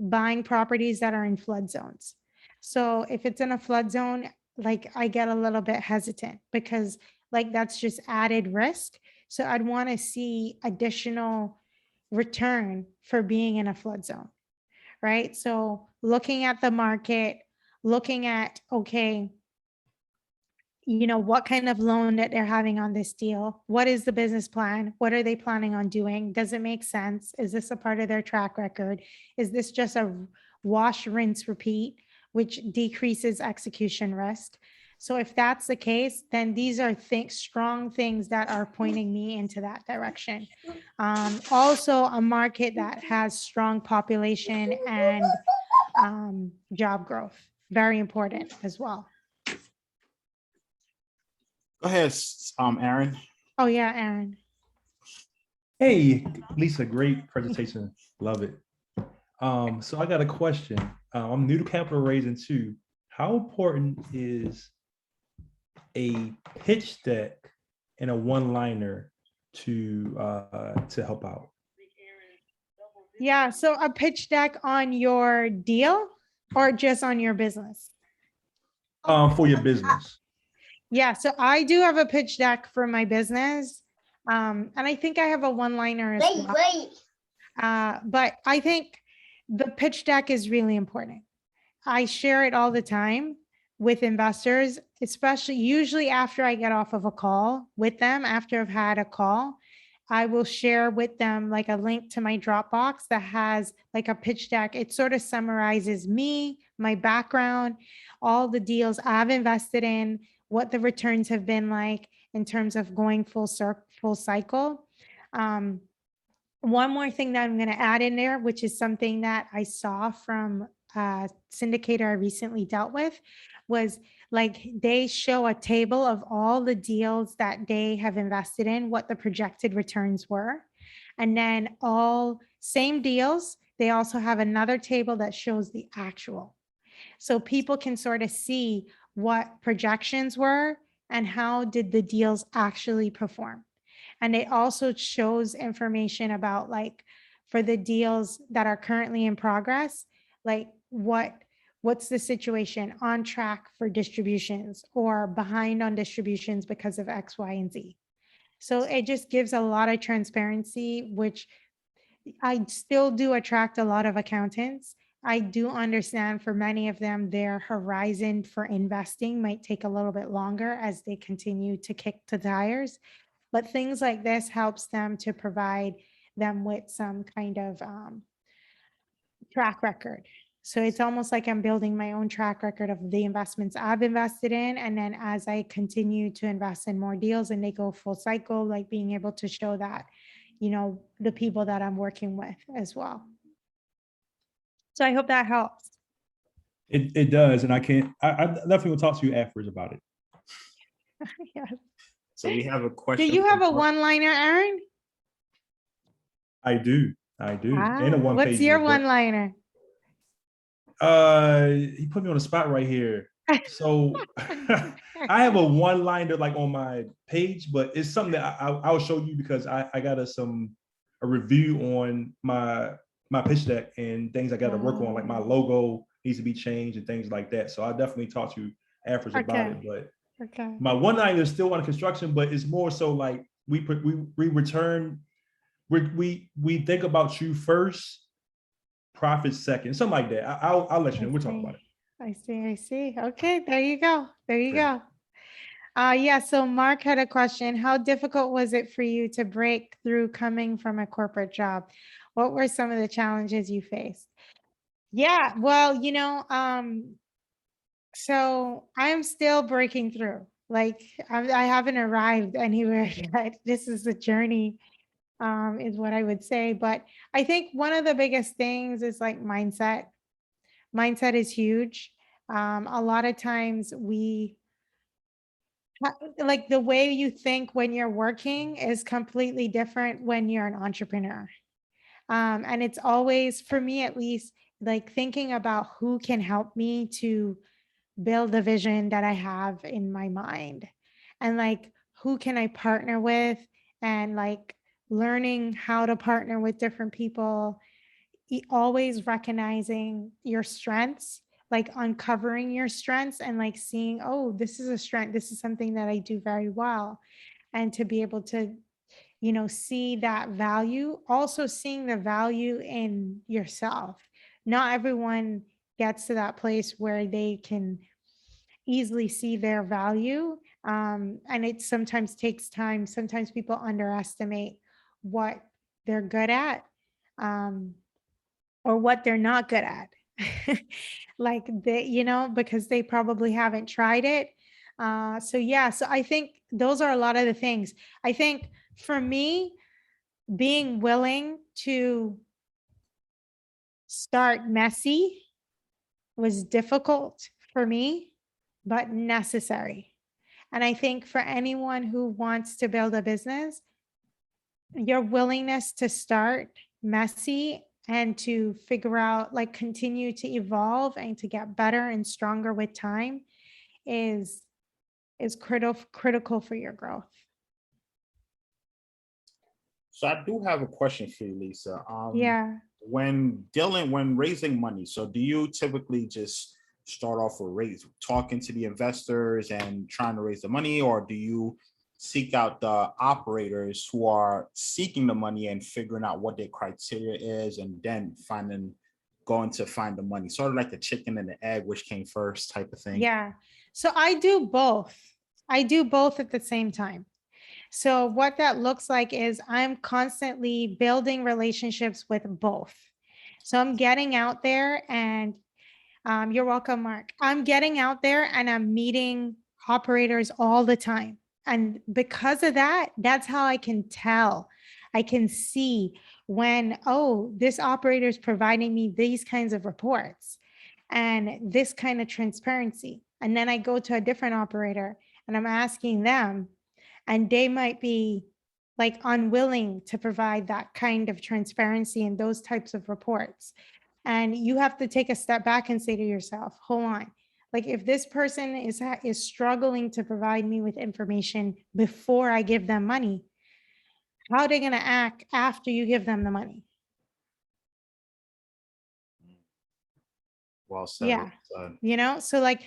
buying properties that are in flood zones. So if it's in a flood zone, like I get a little bit hesitant because like that's just added risk. So I'd want to see additional return for being in a flood zone, right? So looking at the market, looking at, okay, what kind of loan that they're having on this deal? What is the business plan? What are they planning on doing? Does it make sense? Is this a part of their track record? Is this just a wash, rinse, repeat, which decreases execution risk? So if that's the case, then these are strong things that are pointing me into that direction. Also, a market that has strong population and job growth, very important as well. Go ahead, Aaron. Oh yeah, Aaron. Hey, Lisa, great presentation. Love it. So I got a question. I'm new to capital raising too. How important is a pitch deck and a one-liner to help out? Yeah. So a pitch deck on your deal or just on your business? For your business. Yeah. So I do have a pitch deck for my business. And I think I have a one-liner as well. But I think the pitch deck is really important. I share it all the time with investors, especially usually after I get off of a call with them, after I've had a call. I will share with them like a link to my Dropbox that has like a pitch deck. It sort of summarizes me, my background, all the deals I've invested in, what the returns have been like in terms of going full cycle. One more thing that I'm going to add in there, which is something that I saw from a syndicator I recently dealt with, was like they show a table of all the deals that they have invested in, what the projected returns were. And then all same deals, they also have another table that shows the actual. So people can sort of see what projections were and how did the deals actually perform. And it also shows information about like for the deals that are currently in progress, like what's the situation, on track for distributions or behind on distributions because of X, Y, and Z. So it just gives a lot of transparency, which I still do attract a lot of accountants. I do understand for many of them, their horizon for investing might take a little bit longer as they continue to kick the tires. But things like this helps them to provide them with some kind of track record. So it's almost like I'm building my own track record of the investments I've invested in. And then as I continue to invest in more deals and they go full cycle, like being able to show that, you know, the people that I'm working with as well. So I hope that helps. It does, and I definitely will talk to you afterwards about it. Yes. So we have a question. Do you have a one-liner, Aaron? I do. And a one-page. What's your one-liner? He put me on the spot right here. So I have a one-liner like on my page, but it's something that I'll show you because I got a review on my pitch deck and things I got to work on, like my logo needs to be changed and things like that. So I'll definitely talk to you afterwards about it. But my one-liner is still under construction, but it's more so like we think about you first, profit second, something like that. I'll let you know. We'll talk about it. I see. Okay, there you go. Go. Yeah, so Mark had a question. How difficult was it for you to break through coming from a corporate job? What were some of the challenges you faced? Yeah, well, so I'm still breaking through. Like I haven't arrived anywhere yet. This is a journey, is what I would say. But I think one of the biggest things is like mindset. Mindset is huge. A lot of times like the way you think when you're working is completely different when you're an entrepreneur. And it's always, for me at least, like thinking about who can help me to build the vision that I have in my mind, and like who can I partner with, and like learning how to partner with different people, always recognizing your strengths, like uncovering your strengths and like seeing, oh, this is a strength, this is something that I do very well, and to be able to see that value, also seeing the value in yourself. Not everyone gets to that place where they can easily see their value. And it sometimes takes time. Sometimes people underestimate what they're good at, or what they're not good at. Like because they probably haven't tried it. So I think those are a lot of the things. I think for me, being willing to start messy was difficult for me, but necessary. And I think for anyone who wants to build a business, your willingness to start messy and to figure out, like, continue to evolve and to get better and stronger with time is critical for your growth. So I do have a question for you, Lisa. Yeah. When raising money, so do you typically just start off with talking to the investors and trying to raise the money, or do you seek out the operators who are seeking the money and figuring out what their criteria is, and then going to find the money, sort of like the chicken and the egg, which came first type of thing? Yeah. So I do both. I do both at the same time. So what that looks like is I'm constantly building relationships with both. So I'm getting out there and you're welcome, Mark. I'm getting out there and I'm meeting operators all the time. And because of that, that's how I can tell. I can see when, oh, this operator is providing me these kinds of reports and this kind of transparency. And then I go to a different operator and I'm asking them, and they might be like unwilling to provide that kind of transparency and those types of reports. And you have to take a step back and say to yourself, hold on, like if this person is struggling to provide me with information before I give them money, how are they going to act after you give them the money? Well said. Yeah. So like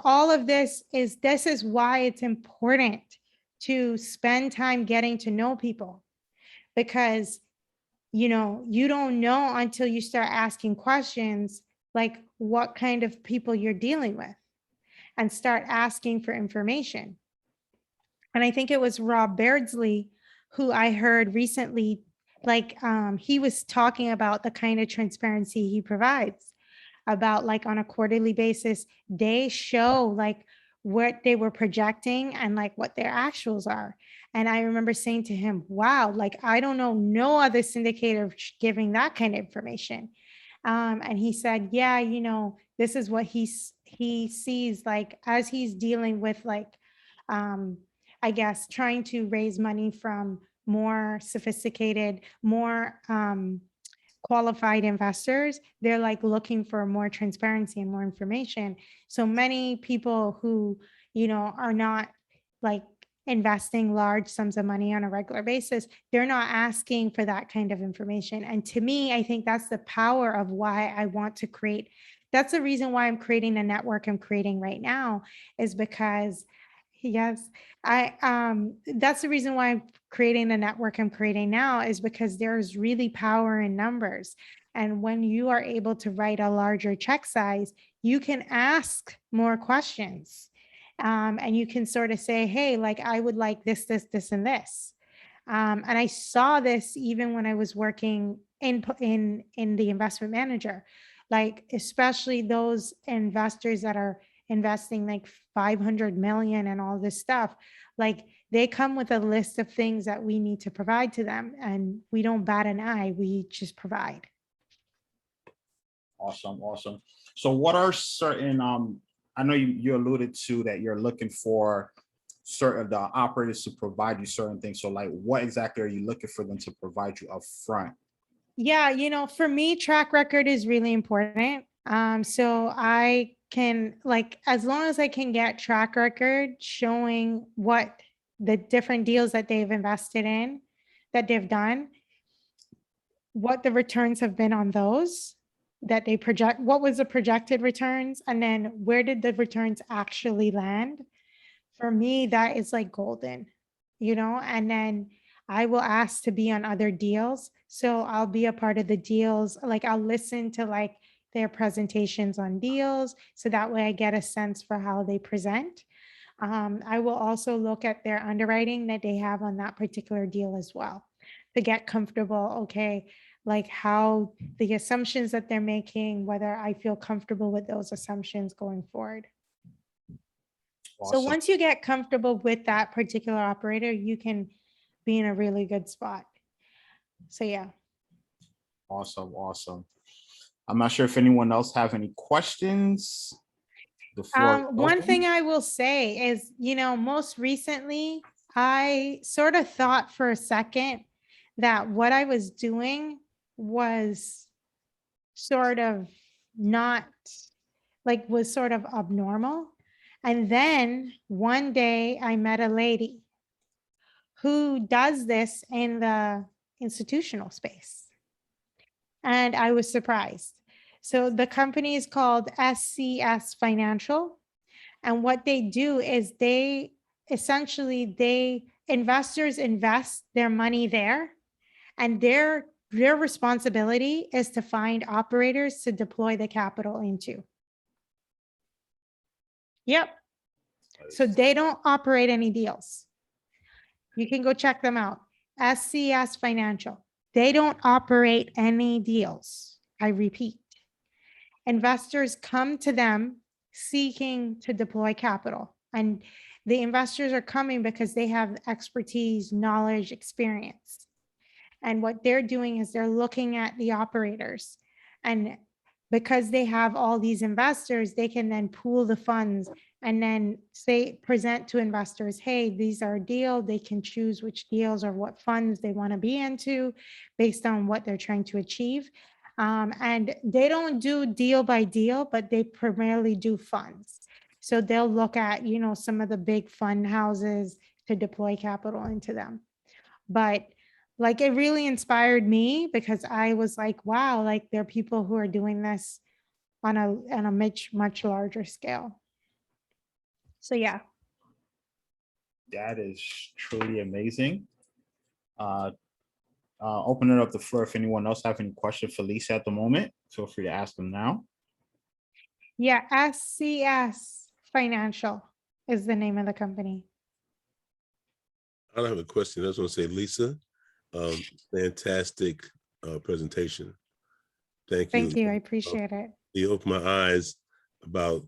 all of this is why it's important to spend time getting to know people, because you don't know until you start asking questions like what kind of people you're dealing with and start asking for information. And I think it was Rob Beardsley who I heard recently, like he was talking about the kind of transparency he provides, about like on a quarterly basis, they show like what they were projecting and like what their actuals are. And I remember saying to him, wow, like I don't know no other syndicator giving that kind of information. And he said, yeah, this is what he sees, like as he's dealing with like, I guess, trying to raise money from more sophisticated, more qualified investors. They're like looking for more transparency and more information. So many people who, are not like investing large sums of money on a regular basis, they're not asking for that kind of information. And to me, I think that's the power of why I want to create. That's the reason why I'm creating the network I'm creating right now, is because yes, that's the reason why I'm creating the network I'm creating now, is because there's really power in numbers. And when you are able to write a larger check size, you can ask more questions. And you can sort of say, hey, like I would like this, and this. And I saw this even when I was working in the investment manager, like especially those investors that are investing like 500 million and all this stuff, like they come with a list of things that we need to provide to them, and we don't bat an eye, we just provide. Awesome. So what are certain, I know you alluded to that you're looking for certain the operators to provide you certain things. So like what exactly are you looking for them to provide you up front? Yeah, for me, track record is really important. So I can, like, as long as I can get track record showing what the different deals that they've invested in, that they've done, what the returns have been on those that they project, what was the projected returns, and then where did the returns actually land? For me, that is like golden, and then I will ask to be on other deals. So I'll be a part of the deals. Like I'll listen to like their presentations on deals. So that way I get a sense for how they present. I will also look at their underwriting that they have on that particular deal as well, to get comfortable, okay, like how the assumptions that they're making, whether I feel comfortable with those assumptions going forward. Awesome. So once you get comfortable with that particular operator, you can be in a really good spot. So yeah. Awesome. I'm not sure if anyone else have any questions. The floor is one open. thing I will say is, most recently I sort of thought for a second that what I was doing was sort of not like was sort of abnormal. And then one day I met a lady who does this in the institutional space. And I was surprised. So the company is called SCS Financial. And what they do is investors invest their money there, and their responsibility is to find operators to deploy the capital into. Yep. So they don't operate any deals. You can go check them out. SCS Financial. They don't operate any deals. I repeat. Investors come to them seeking to deploy capital, and the investors are coming because they have expertise, knowledge, experience. And what they're doing is they're looking at the operators, and because they have all these investors, they can then pool the funds and then present to investors, hey, these are a deal. They can choose which deals or what funds they want to be into based on what they're trying to achieve. And they don't do deal by deal, but they primarily do funds. So they'll look at, some of the big fund houses to deploy capital into them. But like, it really inspired me because I was like, wow, like there are people who are doing this on a much larger scale. So yeah. That is truly amazing. Opening up the floor if anyone else have any questions for Lisa at the moment. Feel free to ask them now. Yeah, SCS Financial is the name of the company. I don't have a question. I just want to say, Lisa, fantastic presentation. Thank you. Thank you. I appreciate it. You opened my eyes about,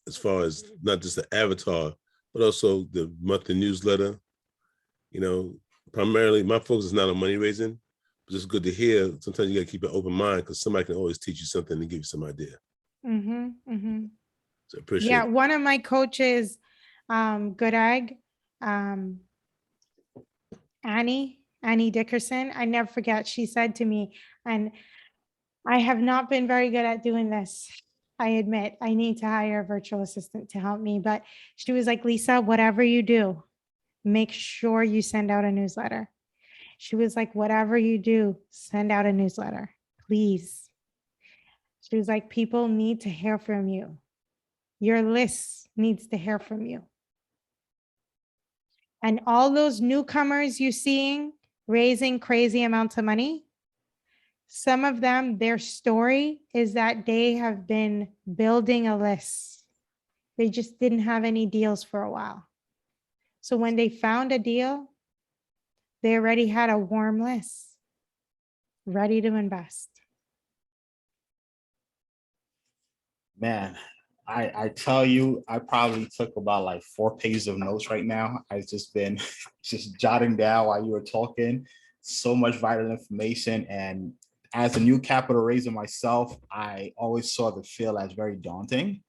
as far as not just the avatar, but also the monthly newsletter. Primarily my focus is not on money raising, but it's good to hear. Sometimes you got to keep an open mind because somebody can always teach you something and give you some idea. Mm-hmm, mm-hmm. So I appreciate Yeah, it. one of my coaches, Good Egg, Annie Dickerson, I never forget, she said to me, and I have not been very good at doing this. I admit I need to hire a virtual assistant to help me, but she was like, Lisa, whatever you do, make sure you send out a newsletter. She was like, whatever you do, send out a newsletter, please. She was like, people need to hear from you. Your list needs to hear from you. And all those newcomers you're seeing raising crazy amounts of money, some of them, their story is that they have been building a list. They just didn't have any deals for a while. So when they found a deal, they already had a warm list ready to invest. Man, I tell you, I probably took about like 4 pages of notes right now. I've just been just jotting down while you were talking. So much vital information. And as a new capital raiser myself, I always saw the field as very daunting.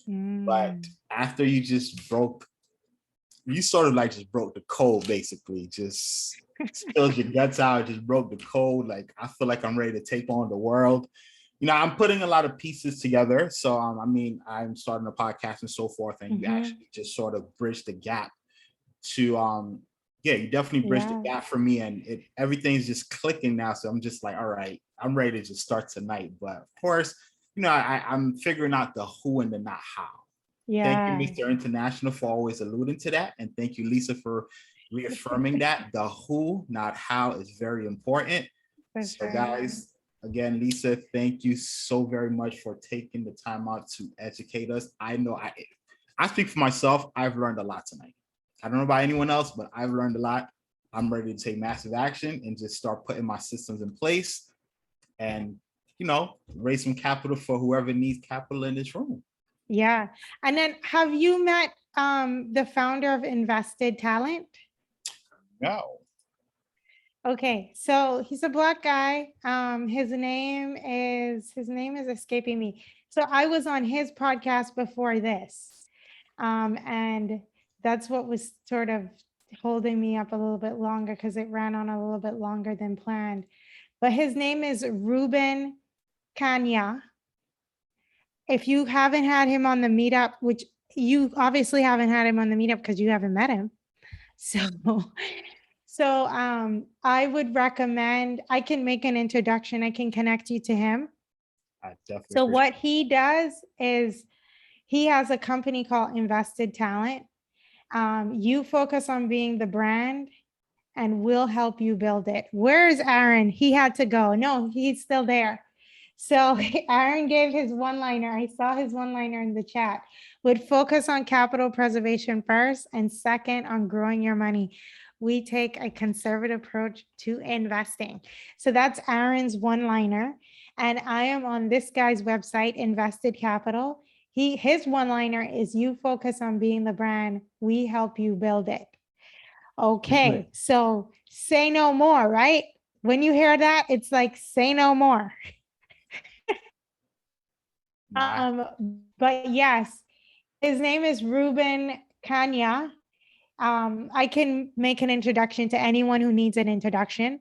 But after you just broke the code, basically, just spilled your guts out, just broke the code. Like, I feel like I'm ready to take on the world. I'm putting a lot of pieces together. So, I'm starting a podcast and so forth, and you actually just sort of bridge the gap to, you definitely bridged the gap for me, and everything's just clicking now. So I'm just like, all right, I'm ready to just start tonight. But of course, I'm figuring out the who and the not how. Yeah. Thank you, Mr. International, for always alluding to that. And thank you, Lisa, for reaffirming that. The who, not how, is very important. That's so right. Guys, again, Lisa, thank you so very much for taking the time out to educate us. I know I speak for myself. I've learned a lot tonight. I don't know about anyone else, but I've learned a lot. I'm ready to take massive action and just start putting my systems in place and, raise some capital for whoever needs capital in this room. Yeah. And then have you met the founder of Invested Talent? No. Okay, so he's a Black guy. His name is escaping me. So I was on his podcast before this. And that's what was sort of holding me up a little bit longer because it ran on a little bit longer than planned. But his name is Ruben Kanya. If you haven't had him on the meetup, which you obviously haven't had him on the meetup because you haven't met him. So I would recommend, I can make an introduction. I can connect you to him. I definitely. So appreciate what he does is he has a company called Invested Talent. You focus on being the brand and we'll help you build it. Where is Aaron? He had to go. No, he's still there. So Aaron gave his one-liner. I saw his one-liner in the chat. Would focus on capital preservation first and second on growing your money. We take a conservative approach to investing. So that's Aaron's one-liner. And I am on this guy's website, Invested Capital. His one-liner is you focus on being the brand. We help you build it. Okay, so say no more, right? When you hear that, it's like say no more. But yes, his name is Ruben Kanya. I can make an introduction to anyone who needs an introduction,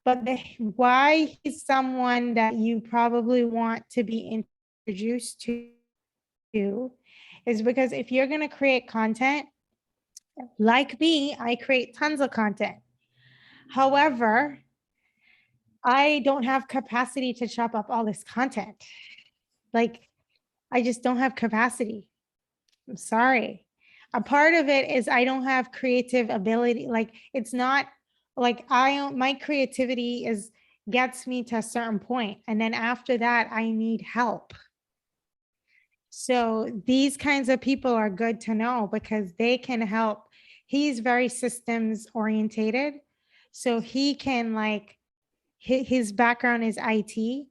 but why he's someone that you probably want to be introduced to is because if you're going to create content, like me, I create tons of content. However, I don't have capacity to chop up all this content. Like, I just don't have capacity. I'm sorry. A part of it is I don't have creative ability. Like, it's not like my creativity gets me to a certain point. And then after that, I need help. So these kinds of people are good to know because they can help. He's very systems orientated. So he can his background is IT,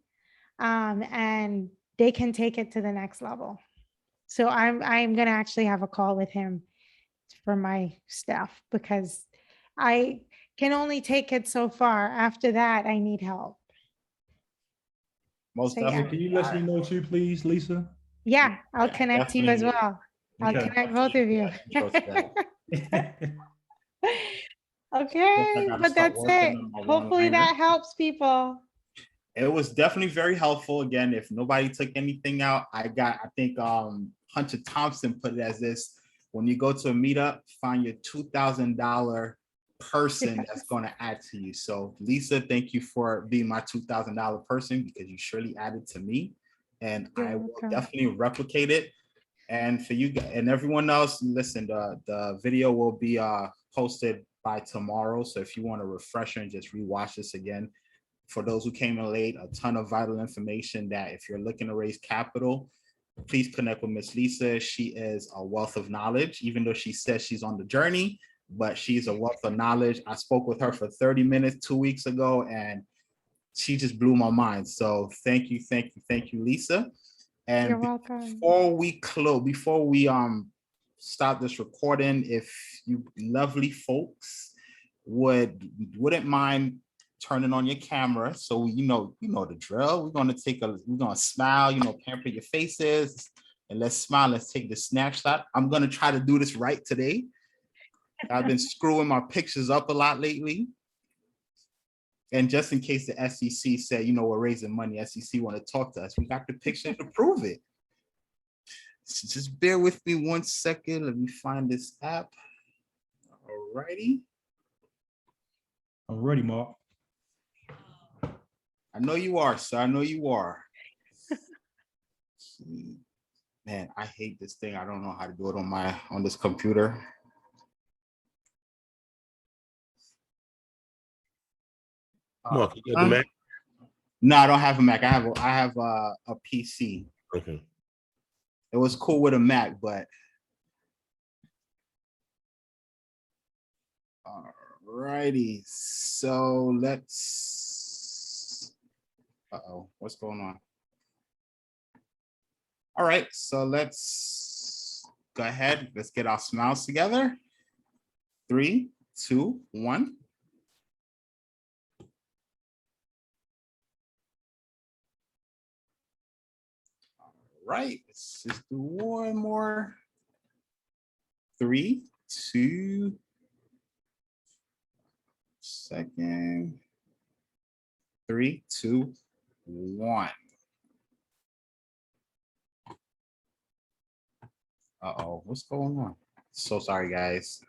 and they can take it to the next level. So I'm going to actually have a call with him for my stuff because I can only take it so far. After that, I need help. Most So, yeah. definitely. Can you let me know too, please, Lisa? Yeah, I'll connect you as definitely. well. I'll Okay. connect both of you. Okay, gotta but start that's working it. on my Hopefully one-liner. that helps people. It was definitely very helpful. Again, if nobody took anything out, I think Hunter Thompson put it as this: when you go to a meetup, find your $2,000 person that's going to add to you. So Lisa, thank you for being my $2,000 person because you surely added to me, and You're I will welcome. definitely replicate it. And for you and everyone else, listen, the video will be posted by tomorrow. So if you want to refresh and just rewatch this again, for those who came in late, a ton of vital information that if you're looking to raise capital, please connect with Miss Lisa. She is a wealth of knowledge, even though she says she's on the journey, but she's a wealth of knowledge. I spoke with her for 30 minutes 2 weeks ago, and she just blew my mind. So thank you, Lisa. And You're welcome. before we stop this recording, if you lovely folks wouldn't mind turning on your camera, so you know the drill. We're gonna smile, pamper your faces, and let's smile. Let's take the snapshot. I'm gonna try to do this right today. I've been screwing my pictures up a lot lately. And just in case the SEC said, we're raising money, SEC want to talk to us, we got the picture to prove it. So just bear with me 1 second. Let me find this app. All righty. I'm ready, Mark. I know you are, sir. I know you are. Man, I hate this thing. I don't know how to do it on this computer. Mark, you got the Mac? No, I don't have a Mac. I have a PC. Okay. It was cool with a Mac, but all righty. So let's. What's going on? All right, so let's go ahead. Let's get our smiles together. 3, 2, 1. Right, let's just do one more. 3, 2, second. 3, 2, 1. Uh-oh, what's going on? So sorry, guys.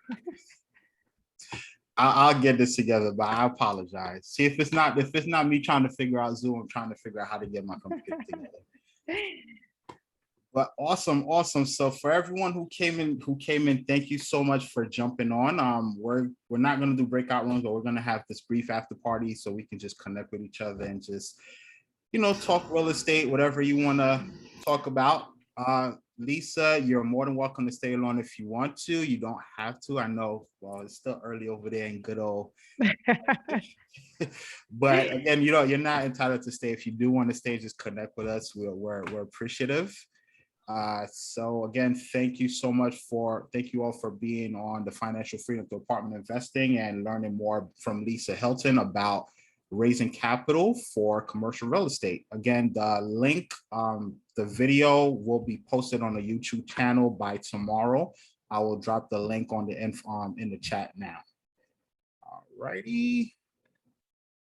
I'll get this together, but I apologize. See, if it's not me trying to figure out Zoom, I'm trying to figure out how to get my computer together. But awesome. So for everyone who came in, thank you so much for jumping on. We're not going to do breakout rooms, but we're going to have this brief after party so we can just connect with each other and just, talk real estate, whatever you want to talk about. Lisa, you're more than welcome to stay along if you want to. You don't have to. I know, well, it's still early over there in good old. But again, you're not entitled to stay. If you do want to stay, just connect with us. We're appreciative. So again, thank you all for being on the Financial Freedom Through Apartment Investing and learning more from Lisa Hylton about raising capital for commercial real estate. Again, the link, the video will be posted on the YouTube channel by tomorrow. I will drop the link on the in the chat now. All righty.